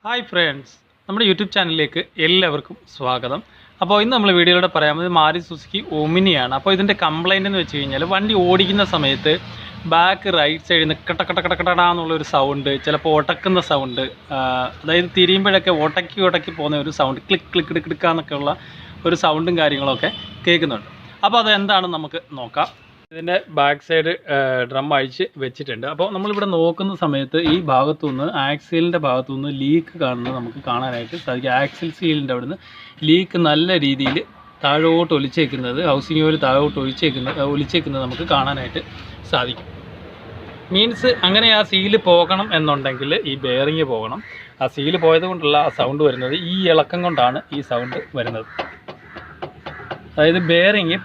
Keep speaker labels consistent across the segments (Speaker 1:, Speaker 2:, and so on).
Speaker 1: Hi friends, നമ്മുടെ YouTube ചാനലിലേക്ക് എല്ലാവർക്കും സ്വാഗതം. അപ്പോൾ ഇന്ന് നമ്മൾ വീഡിയോയിലൂടെ പറയാൻ മാരുതി സുസുക്കി ഒമിനിയാണ്. അപ്പോൾ ഇതിൻ്റെ കംപ്ലൈൻ്റ് എന്ന് വെച്ച് കഴിഞ്ഞാൽ വണ്ടി ഓടിക്കുന്ന സമയത്ത് ബാക്ക് റൈറ്റ് സൈഡിൽ നിന്ന് കട്ടക്കടകടാന്നുള്ളൊരു സൗണ്ട്, ചിലപ്പോൾ ഒട്ടക്കുന്ന സൗണ്ട്, അതായത് തിരിയുമ്പോഴൊക്കെ ഒട്ടക്കി പോകുന്ന ഒരു സൗണ്ട്, ക്ലിക്ക് ക്ലിക്ക് ക്ലിക്കാന്നൊക്കെയുള്ള ഒരു സൗണ്ടും കാര്യങ്ങളൊക്കെ കേൾക്കുന്നുണ്ട്. അപ്പോൾ അതെന്താണെന്ന് നമുക്ക് നോക്കാം. ഇതിൻ്റെ ബാക്ക് സൈഡ് ഡ്രം അഴിച്ച് വെച്ചിട്ടുണ്ട്. അപ്പോൾ നമ്മളിവിടെ നോക്കുന്ന സമയത്ത് ഈ ഭാഗത്തുനിന്ന് ആക്സിലിൻ്റെ ഭാഗത്തുനിന്ന് ലീക്ക് കാണുന്നത് നമുക്ക് കാണാനായിട്ട് സാധിക്കും. ആക്സിൽ സീലിൻ്റെ അവിടുന്ന് ലീക്ക് നല്ല രീതിയിൽ താഴോട്ട് ഒലിച്ചേക്കുന്നത്, ഹൗസിംഗ് ഓയിൽ താഴോട്ട് ഒലിച്ചേക്കുന്നത് നമുക്ക് കാണാനായിട്ട് സാധിക്കും. മീൻസ് അങ്ങനെ ആ സീല് പോകണം എന്നുണ്ടെങ്കിൽ ഈ ബെയറിങ് പോകണം. ആ സീല് പോയത് കൊണ്ടുള്ള ആ സൗണ്ട് വരുന്നത്, ഈ ഇളക്കം കൊണ്ടാണ് ഈ സൗണ്ട് വരുന്നത്. അതായത് ബെയറിങ്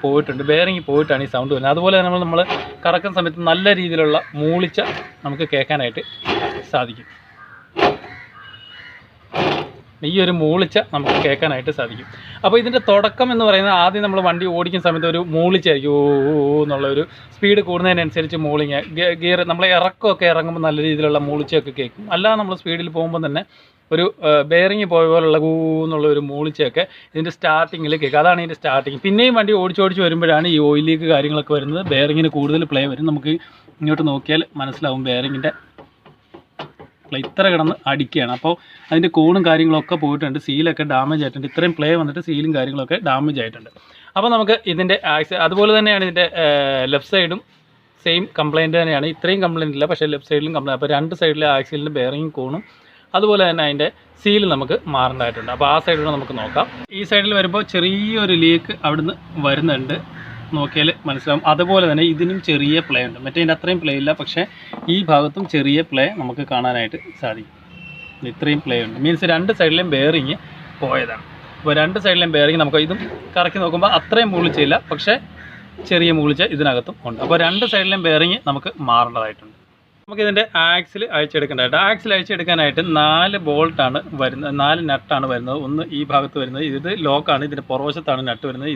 Speaker 1: പോയിട്ടാണ് ഈ സൗണ്ട് വരുന്നത്. അതുപോലെ തന്നെ നമ്മൾ കറക്കുന്ന സമയത്ത് നല്ല രീതിയിലുള്ള മൂളിച്ച നമുക്ക് കേൾക്കാനായിട്ട് സാധിക്കും. ഈ ഒരു മൂളിച്ച നമുക്ക് കേൾക്കാനായിട്ട് സാധിക്കും. അപ്പോൾ ഇതിൻ്റെ തുടക്കം എന്ന് പറയുന്നത്, ആദ്യം നമ്മൾ വണ്ടി ഓടിക്കുന്ന സമയത്ത് ഒരു മൂളിച്ചായിരിക്കും, ഓ എന്നുള്ളൊരു സ്പീഡ് കൂടുന്നതിനനുസരിച്ച് മൂളിങ്, ഗിയർ നമ്മൾ ഇറക്കമൊക്കെ ഇറങ്ങുമ്പോൾ നല്ല രീതിയിലുള്ള മൂളിച്ചയൊക്കെ കേൾക്കും. അല്ലാതെ നമ്മൾ സ്പീഡിൽ പോകുമ്പോൾ തന്നെ ഒരു ബെയറിങ് പോയ പോലുള്ള എന്നുള്ള ഒരു മൂളിച്ചയൊക്കെ ഇതിൻ്റെ സ്റ്റാർട്ടിങ്ങിൽ കേൾക്കുക. അതാണ് ഇതിൻ്റെ സ്റ്റാർട്ടിങ്. പിന്നെയും വണ്ടി ഓടിച്ച് വരുമ്പോഴാണ് ഈ ഓയിൽ ലീക്ക് കാര്യങ്ങളൊക്കെ വരുന്നത്. ബെയറിങ്ങിന് കൂടുതൽ പ്ലേ വരും. നമുക്ക് ഇങ്ങോട്ട് നോക്കിയാൽ മനസ്സിലാവും ബെയറിങ്ങിൻ്റെ പ്ലേ ഇത്ര കിടന്ന് അടിക്കുകയാണ്. അപ്പോൾ അതിൻ്റെ കോണും കാര്യങ്ങളൊക്കെ പോയിട്ടുണ്ട്, സീലൊക്കെ ഡാമേജ് ആയിട്ടുണ്ട്. ഇത്രയും പ്ലേ വന്നിട്ട് സീലും കാര്യങ്ങളൊക്കെ ഡാമേജ് ആയിട്ടുണ്ട്. അപ്പോൾ നമുക്ക് ഇതിൻ്റെ അതുപോലെ തന്നെയാണ് ഇതിൻ്റെ ലെഫ്റ്റ് സൈഡും സെയിം കംപ്ലയിൻറ്റ് തന്നെയാണ്. ഇത്രയും കംപ്ലയിൻ്റ് ഇല്ല, പക്ഷേ ലെഫ്റ്റ് സൈഡിലും കംപ്ലയിൻറ്റ്. അപ്പോൾ രണ്ട് സൈഡിലെ ആക്സിലിൻ്റെ ബെയറിങ് കോണും അതുപോലെ തന്നെ അതിൻ്റെ സീല് നമുക്ക് മാറേണ്ടതായിട്ടുണ്ട്. അപ്പോൾ ആ സൈഡിലൂടെ നമുക്ക് നോക്കാം. ഈ സൈഡിൽ വരുമ്പോൾ ചെറിയൊരു ലീക്ക് അവിടുന്ന് വരുന്നുണ്ട്, നോക്കിയാൽ മനസ്സിലാവും. അതുപോലെ തന്നെ ഇതിനും ചെറിയ പ്ലേ ഉണ്ട്. മറ്റേതിൻ്റെ അത്രയും പ്ലേ ഇല്ല, പക്ഷേ ഈ ഭാഗത്തും ചെറിയ പ്ലേ നമുക്ക് കാണാനായിട്ട് സാധിക്കും. ഇത്രയും പ്ലേ ഉണ്ട്. മീൻസ് രണ്ട് സൈഡിലെയും ബെയറിങ് പോയതാണ്. അപ്പോൾ രണ്ട് സൈഡിലെയും ബെയറിങ് നമുക്ക് ഇതും കറക്കി നോക്കുമ്പോൾ അത്രയും മൂളിച്ചില്ല, പക്ഷേ ചെറിയ മൂളിച്ച ഇതിനകത്തും ഉണ്ട്. അപ്പോൾ രണ്ട് സൈഡിലെയും ബെയറിങ് നമുക്ക് മാറേണ്ടതായിട്ടുണ്ട്. നമുക്കിതിൻ്റെ ആക്സിൽ അഴിച്ചെടുക്കേണ്ടതായിട്ട്, ആക്സിൽ അഴിച്ചെടുക്കാനായിട്ട് 4 ബോൾട്ടാണ് വരുന്നത്, 4 നട്ടാണ് വരുന്നത്. ഒന്ന് ഈ ഭാഗത്ത് വരുന്നത്, ഇത് ലോക്കാണ്, ഇതിൻ്റെ പുറവശത്താണ് നട്ട് വരുന്നത്.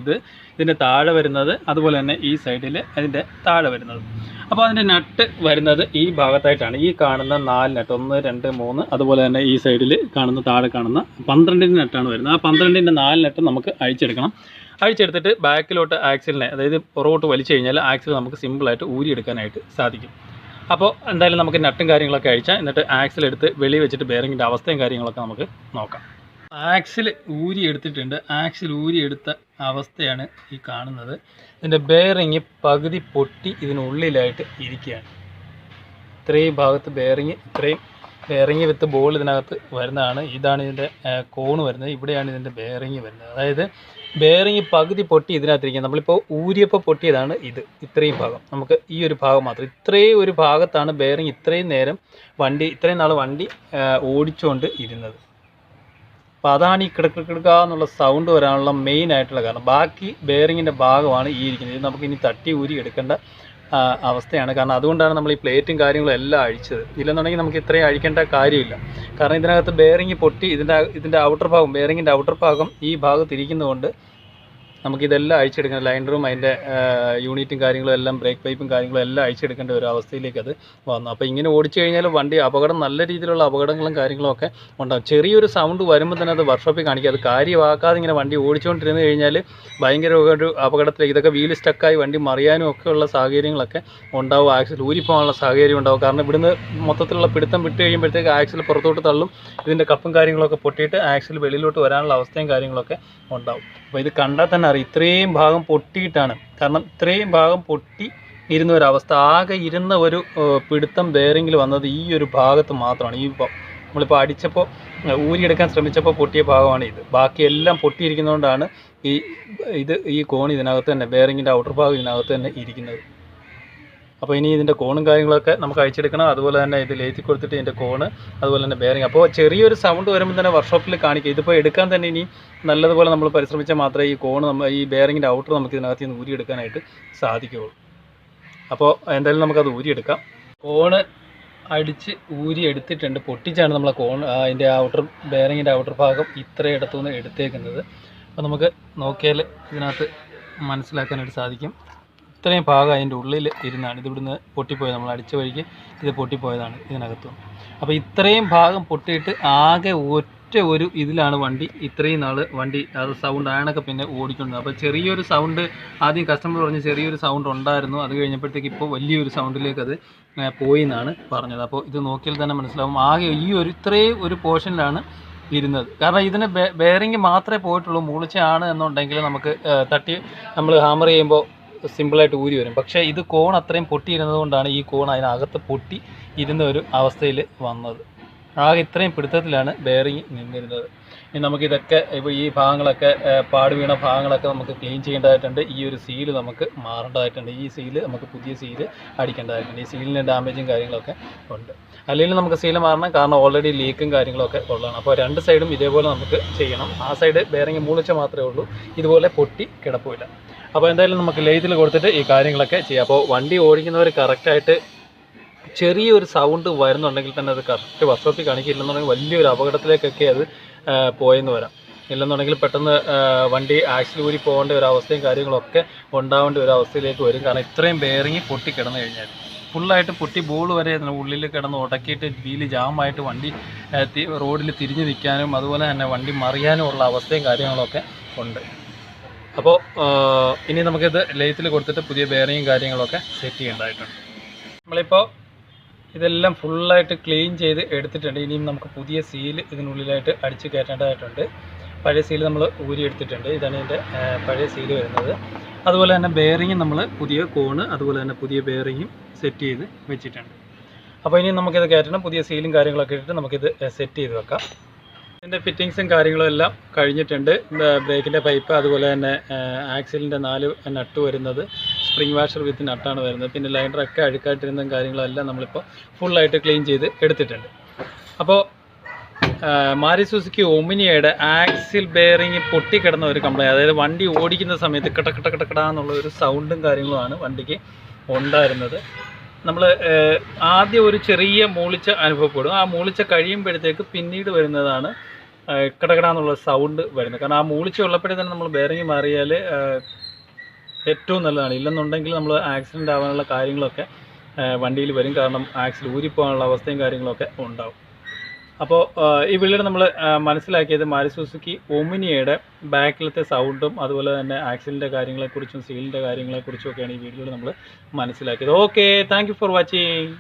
Speaker 1: ഇതിൻ്റെ താഴെ വരുന്നത്, അതുപോലെ തന്നെ ഈ സൈഡിൽ അതിൻ്റെ താഴെ വരുന്നത്. അപ്പോൾ അതിൻ്റെ നട്ട് വരുന്നത് ഈ ഭാഗത്തായിട്ടാണ്. ഈ കാണുന്ന 4 നട്ട്, 1 2 3, അതുപോലെ തന്നെ ഈ സൈഡിൽ കാണുന്ന താഴെ കാണുന്ന 12 നട്ടാണ് വരുന്നത്. ആ 12 4 നട്ട് നമുക്ക് അഴിച്ചെടുക്കണം. അഴിച്ചെടുത്തിട്ട് ബാക്കിലോട്ട് ആക്സിലിനെ, അതായത് പുറകോട്ട് വലിച്ചു കഴിഞ്ഞാൽ ആക്സിൽ നമുക്ക് സിമ്പിളായിട്ട് ഊരിയെടുക്കാനായിട്ട് സാധിക്കും. അപ്പോൾ എന്തായാലും നമുക്ക് നട്ടും കാര്യങ്ങളൊക്കെ അഴിച്ചാൽ, എന്നിട്ട് ആക്സിൽ എടുത്ത് വെളിയിൽ വെച്ചിട്ട് ബെയറിങ്ങിൻ്റെ അവസ്ഥയും കാര്യങ്ങളൊക്കെ നമുക്ക് നോക്കാം. ആക്സിൽ ഊരി എടുത്തിട്ടുണ്ട്. ആക്സിൽ ഊരി എടുത്ത അവസ്ഥയാണ് ഈ കാണുന്നത്. ഇതിൻ്റെ ബെയറിങ് പകുതി പൊട്ടി ഇതിനുള്ളിലായിട്ട് ഇരിക്കുകയാണ്. ഇത്രയും ഭാഗത്ത് ഇത്രയും ബെയറിങ് വിത്ത് ബോൾ ഇതിനകത്ത് വരുന്നതാണ്. ഇതാണ് ഇതിൻ്റെ കോണ് വരുന്നത്. ഇവിടെയാണ് ഇതിൻ്റെ ബെയറിങ് വരുന്നത്. അതായത് ബെയറിങ് പകുതി പൊട്ടി ഇതിനകത്തിരിക്കുക. നമ്മളിപ്പോൾ ഊരിയപ്പോൾ പൊട്ടിയതാണ് ഇത്. ഇത്രയും ഭാഗം, നമുക്ക് ഈ ഒരു ഭാഗം മാത്രം, ഇത്രയും ഒരു ഭാഗത്താണ് ബെയറിങ് ഇത്രയും നാൾ വണ്ടി ഓടിച്ചുകൊണ്ട് ഇരുന്നത്. അപ്പോൾ അതാണ് ഈ കിടക്കുക എന്നുള്ള സൗണ്ട് വരാനുള്ള മെയിൻ ആയിട്ടുള്ള കാരണം. ബാക്കി ബെയറിങ്ങിൻ്റെ ഭാഗമാണ് ഈ ഇരിക്കുന്നത്. ഇത് നമുക്ക് ഇനി തട്ടി ഊരി എടുക്കേണ്ട അവസ്ഥയാണ്. കാരണം അതുകൊണ്ടാണ് നമ്മൾ ഈ പ്ലേറ്റും കാര്യങ്ങളും എല്ലാം അഴിച്ചത്. ഇല്ലെന്നുണ്ടെങ്കിൽ നമുക്ക് ഇത്രയും അഴിക്കേണ്ട കാര്യമില്ല. കാരണം ഇതിനകത്ത് ബെയറിങ് പൊട്ടി ഇതിൻ്റെ ഔട്ടർ ഭാഗം, ബെയറിങ്ങിൻ്റെ ഔട്ടർ ഭാഗം ഈ ഭാഗത്ത് ഇരിക്കുന്നതുകൊണ്ട് നമുക്കിതെല്ലാം അഴിച്ചെടുക്കണം. ലൈൻഡറും അതിൻ്റെ യൂണിറ്റും കാര്യങ്ങളും എല്ലാം, ബ്രേക്ക് പൈപ്പും കാര്യങ്ങളും എല്ലാം അഴിച്ചെടുക്കേണ്ട ഒരു അവസ്ഥയിലേക്ക് അത് വന്നു. അപ്പോൾ ഇങ്ങനെ ഓടിച്ചു കഴിഞ്ഞാൽ വണ്ടി നല്ല രീതിയിലുള്ള അപകടങ്ങളും കാര്യങ്ങളും ഒക്കെ ഉണ്ടാകും. ചെറിയൊരു സൗണ്ട് വരുമ്പോൾ തന്നെ അത് വർക്ക്ഷോപ്പിൽ കാണിക്കുക. അത് കാര്യമാക്കാതെ ഇങ്ങനെ വണ്ടി ഓടിച്ചുകൊണ്ടിരുന്ന് കഴിഞ്ഞാൽ ഭയങ്കര ഒരു അപകടത്തിലേക്ക്, ഇതൊക്കെ വീല് സ്റ്റക്കായി വണ്ടി മറിയാനും ഒക്കെയുള്ള സാഹചര്യങ്ങളൊക്കെ ഉണ്ടാവും. ആക്സിൽ ഊരിപ്പോകാനുള്ള സാഹചര്യം ഉണ്ടാവും. കാരണം ഇവിടുന്ന് മൊത്തത്തിലുള്ള പിടുത്തം വിട്ട് കഴിയുമ്പോഴത്തേക്ക് ആക്സിൽ പുറത്തോട്ട് തള്ളും. ഇതിൻ്റെ കപ്പും കാര്യങ്ങളൊക്കെ പൊട്ടിയിട്ട് ആക്സിൽ വെളിയിലോട്ട് വരാനുള്ള അവസ്ഥയും കാര്യങ്ങളൊക്കെ ഉണ്ടാവും. അപ്പോൾ ഇത് കണ്ടാൽ തന്നെ അറിയാം, ഇത്രയും ഭാഗം പൊട്ടിയിട്ടാണ്. കാരണം ഇത്രയും ഭാഗം പൊട്ടി ഇരുന്ന ഒരവസ്ഥ, ആകെ ഇരുന്ന ഒരു പിടുത്തം ബെയറിങ്ങിൽ വന്നത് ഈ ഒരു ഭാഗത്ത് മാത്രമാണ്. നമ്മളിപ്പോൾ അടിച്ചപ്പോൾ ഊരിയെടുക്കാൻ ശ്രമിച്ചപ്പോൾ പൊട്ടിയ ഭാഗമാണ് ഇത്. ബാക്കിയെല്ലാം പൊട്ടിയിരിക്കുന്നതുകൊണ്ടാണ് ഈ കോൺ ഇതിനകത്ത് തന്നെ, ബെയറിങ്ങിൻ്റെ ഔട്ടർ ഭാഗം ഇതിനകത്ത് തന്നെ ഇരിക്കുന്നത്. അപ്പോൾ ഇനി ഇതിൻ്റെ കോണും കാര്യങ്ങളൊക്കെ നമുക്ക് അഴിച്ചെടുക്കണം. അതുപോലെ തന്നെ ഇത് ലേറ്റി കൊടുത്തിട്ട് ഇതിൻ്റെ കോണ്, അതുപോലെ തന്നെ ബെയറിങ്. അപ്പോൾ ചെറിയൊരു സൗണ്ട് വരുമ്പോൾ തന്നെ വർക്ക്ഷോപ്പിൽ കാണിക്കുക. ഇതിപ്പോൾ എടുക്കാൻ തന്നെ ഇനി നല്ലതുപോലെ നമ്മൾ പരിശ്രമിച്ചാൽ മാത്രമേ ഈ ബെയറിങ്ങിൻ്റെ ഔട്ടർ നമുക്ക് ഇതിനകത്ത് നിന്ന് ഊരിയെടുക്കാനായിട്ട് സാധിക്കുകയുള്ളൂ. അപ്പോൾ എന്തായാലും നമുക്കത് ഊരിയെടുക്കാം. കോണ് അടിച്ച് ഊരി എടുത്തിട്ടുണ്ട്. പൊട്ടിച്ചാണ് നമ്മളെ അതിൻ്റെ ബെയറിങ്ങിൻ്റെ ഔട്ടർ ഭാഗം ഇത്രയിടത്തുനിന്ന് എടുത്തേക്കുന്നത്. അപ്പോൾ നമുക്ക് നോക്കിയാൽ ഇതിനകത്ത് മനസ്സിലാക്കാനായിട്ട് സാധിക്കും. ഇത്രയും ഭാഗം അതിൻ്റെ ഉള്ളിൽ ഇരുന്നാണ് ഇത് ഇവിടുന്ന് പൊട്ടിപ്പോയത്. നമ്മൾ അടിച്ച വഴിക്ക് ഇത് പൊട്ടിപ്പോയതാണ് ഇതിനകത്തുനിന്ന്. അപ്പോൾ ഇത്രയും ഭാഗം പൊട്ടിയിട്ട് ആകെ ഒറ്റ ഒരു ഇതിലാണ് വണ്ടി ഇത്രയും നാൾ വണ്ടി അത് സൗണ്ട് അയാളൊക്കെ പിന്നെ ഓടിക്കൊണ്ടിരുന്നത്. അപ്പോൾ ചെറിയൊരു സൗണ്ട് ആദ്യം കസ്റ്റമർ പറഞ്ഞ് ചെറിയൊരു സൗണ്ട് ഉണ്ടായിരുന്നു, അത് കഴിഞ്ഞപ്പോഴത്തേക്ക് ഇപ്പോൾ വലിയൊരു സൗണ്ടിലേക്ക് അത് പോയി എന്നാണ് പറഞ്ഞത്. അപ്പോൾ ഇത് നോക്കിയാൽ തന്നെ മനസ്സിലാവും ആകെ ഈ ഒരു ഇത്രയും ഒരു പോർഷനിലാണ് ഇരുന്നത്. കാരണം ഇതിന് ബെയറിങ് മാത്രമേ പോയിട്ടുള്ളൂ. മൂളിച്ചയാണ് എന്നുണ്ടെങ്കിൽ നമുക്ക് തട്ടി നമ്മൾ ഹാമർ ചെയ്യുമ്പോൾ സിമ്പിളായിട്ട് ഊരി വരും. പക്ഷേ ഇത് കോൺ അത്രയും പൊട്ടിയിരുന്നത് കൊണ്ടാണ് ഈ കോൺ അതിനകത്ത് പൊട്ടി ഇരുന്ന ഒരു അവസ്ഥയിൽ വന്നത്. ആകെ ഇത്രയും പിടുത്തത്തിലാണ് ബെയറിങ് നിന്നിരുന്നത്. ഇനി നമുക്കിതൊക്കെ ഇപ്പോൾ ഈ ഭാഗങ്ങളൊക്കെ പാട് വീണ ഭാഗങ്ങളൊക്കെ നമുക്ക് ക്ലീൻ ചെയ്യേണ്ടതായിട്ടുണ്ട്. ഈ ഒരു സീല് നമുക്ക് മാറേണ്ടതായിട്ടുണ്ട്. ഈ സീല് നമുക്ക് പുതിയ സീല് അടിക്കേണ്ടതായിട്ടുണ്ട്. ഈ സീലിൻ്റെ ഡാമേജും കാര്യങ്ങളൊക്കെ ഉണ്ട്. അല്ലെങ്കിൽ നമുക്ക് സീല് മാറണം, കാരണം ഓൾറെഡി ലീക്കും കാര്യങ്ങളൊക്കെ ഉള്ളതാണ്. അപ്പോൾ രണ്ട് സൈഡും ഇതേപോലെ നമുക്ക് ചെയ്യണം. ആ സൈഡ് ബെയറിങ് മൂളിച്ച മാത്രമേ ഉള്ളൂ, ഇതുപോലെ പൊട്ടി കിടപ്പില്ല. അപ്പോൾ എന്തായാലും നമുക്ക് ലെയ്ത്തിൽ കൊടുത്തിട്ട് ഈ കാര്യങ്ങളൊക്കെ ചെയ്യാം. അപ്പോൾ വണ്ടി ഓടിക്കുന്നവർ കറക്റ്റായിട്ട് ചെറിയൊരു സൗണ്ട് വരുന്നുണ്ടെങ്കിൽ തന്നെ അത് കറക്റ്റ് വർക്ക്ഷോപ്പിൽ കാണിക്കില്ലെന്നുണ്ടെങ്കിൽ വലിയൊരു അപകടത്തിലേക്കൊക്കെ അത് പോയെന്ന് വരാം. ഇല്ലെന്നുണ്ടെങ്കിൽ പെട്ടെന്ന് വണ്ടി ആക്സിൽ ഊരി പോകേണ്ട ഒരു അവസ്ഥയും കാര്യങ്ങളൊക്കെ ഉണ്ടാവേണ്ട ഒരു അവസ്ഥയിലേക്ക് വരും. കാരണം ഇത്രയും ബെയറിങ് പൊട്ടി കിടന്നു കഴിഞ്ഞാൽ ഫുള്ളായിട്ട് പൊട്ടി ബോൾ വരെ ഉള്ളിൽ കിടന്ന് ഉടക്കിയിട്ട് വീല് ജാമായിട്ട് വണ്ടി റോഡിൽ തിരിഞ്ഞ് നിൽക്കാനും അതുപോലെ തന്നെ വണ്ടി മറിയാനും ഉള്ള അവസ്ഥയും കാര്യങ്ങളൊക്കെ ഉണ്ട്. അപ്പോൾ ഇനി നമുക്കിത് ലെയ്ത്തിൽ കൊടുത്തിട്ട് പുതിയ ബെയറിങ്ങും കാര്യങ്ങളൊക്കെ സെറ്റ് ചെയ്യേണ്ടതായിട്ടുണ്ട്. നമ്മളിപ്പോൾ ഇതെല്ലാം ഫുള്ളായിട്ട് ക്ലീൻ ചെയ്ത് എടുത്തിട്ടുണ്ട്. ഇനിയും നമുക്ക് പുതിയ സീല് ഇതിനുള്ളിലായിട്ട് അടിച്ച് കയറ്റേണ്ടതായിട്ടുണ്ട്. പഴയ സീല് നമ്മൾ ഊരി എടുത്തിട്ടുണ്ട്. ഇതാണ് ഇതിൻ്റെ പഴയ സീല് വരുന്നത്. അതുപോലെ തന്നെ ബെയറിങ് നമ്മൾ പുതിയ കോണ് അതുപോലെ തന്നെ പുതിയ ബെയറിങ്ങും സെറ്റ് ചെയ്ത് വെച്ചിട്ടുണ്ട്. അപ്പോൾ ഇനി നമുക്കിത് കയറ്റണം. പുതിയ സീലും കാര്യങ്ങളൊക്കെ ഇട്ടിട്ട് നമുക്കിത് സെറ്റ് ചെയ്ത് വെക്കാം. ഇതിൻ്റെ ഫിറ്റിങ്സും കാര്യങ്ങളും എല്ലാം കഴിഞ്ഞിട്ടുണ്ട്. ബ്രേക്കിൻ്റെ പൈപ്പ് അതുപോലെ തന്നെ ആക്സിലിൻ്റെ 4 നട്ട് വരുന്നത് സ്പ്രിംഗ് വാഷർ വിത്ത് നട്ടാണ് വരുന്നത്. പിന്നെ ലൈനറൊക്കെ അഴുക്കായിട്ടിരുന്ന കാര്യങ്ങളെല്ലാം നമ്മളിപ്പോൾ ഫുള്ളായിട്ട് ക്ലീൻ ചെയ്ത് എടുത്തിട്ടുണ്ട്. അപ്പോൾ മാരുതി സുസുക്കി ഒമിനിയയുടെ ആക്സിൽ ബെയറിങ് പൊട്ടിക്കിടന്ന ഒരു കംപ്ലൈൻറ്റ്, അതായത് വണ്ടി ഓടിക്കുന്ന സമയത്ത് കടകടകടകടാന്നുള്ള ഒരു സൗണ്ടും കാര്യങ്ങളുമാണ് വണ്ടിക്ക് ഉണ്ടായിരുന്നത്. നമ്മൾ ആദ്യം ഒരു ചെറിയ മൂളിച്ച അനുഭവപ്പെടും. ആ മൂളിച്ച കഴിയുമ്പോഴത്തേക്ക് പിന്നീട് വരുന്നതാണ് കടകടാന്നുള്ള സൗണ്ട് വരുന്നത്. കാരണം ആ മൂളിച്ച ഉള്ളപ്പോഴേ തന്നെ നമ്മൾ ബെയറിങ് മാറിയാൽ ഏറ്റവും നല്ലതാണ്. ഇല്ലെന്നുണ്ടെങ്കിൽ നമ്മൾ ആക്സിഡൻ്റ് ആവാനുള്ള കാര്യങ്ങളൊക്കെ വണ്ടിയിൽ വരും. കാരണം ആക്സിൽ ഊരിപ്പോകാനുള്ള അവസ്ഥയും കാര്യങ്ങളൊക്കെ ഉണ്ടാവും. അപ്പോൾ ഈ വീഡിയോയിൽ നമ്മൾ മനസ്സിലാക്കിയത് മാരുതി സുസുക്കി ഒമിനിയയുടെ ബാക്കിലത്തെ സൗണ്ടും അതുപോലെ തന്നെ ആക്സിലിൻ്റെ കാര്യങ്ങളെക്കുറിച്ചും സീലിൻ്റെ കാര്യങ്ങളെക്കുറിച്ചും ഒക്കെയാണ് ഈ വീഡിയോയിൽ നമ്മൾ മനസ്സിലാക്കിയത്. Okay, thank you for watching.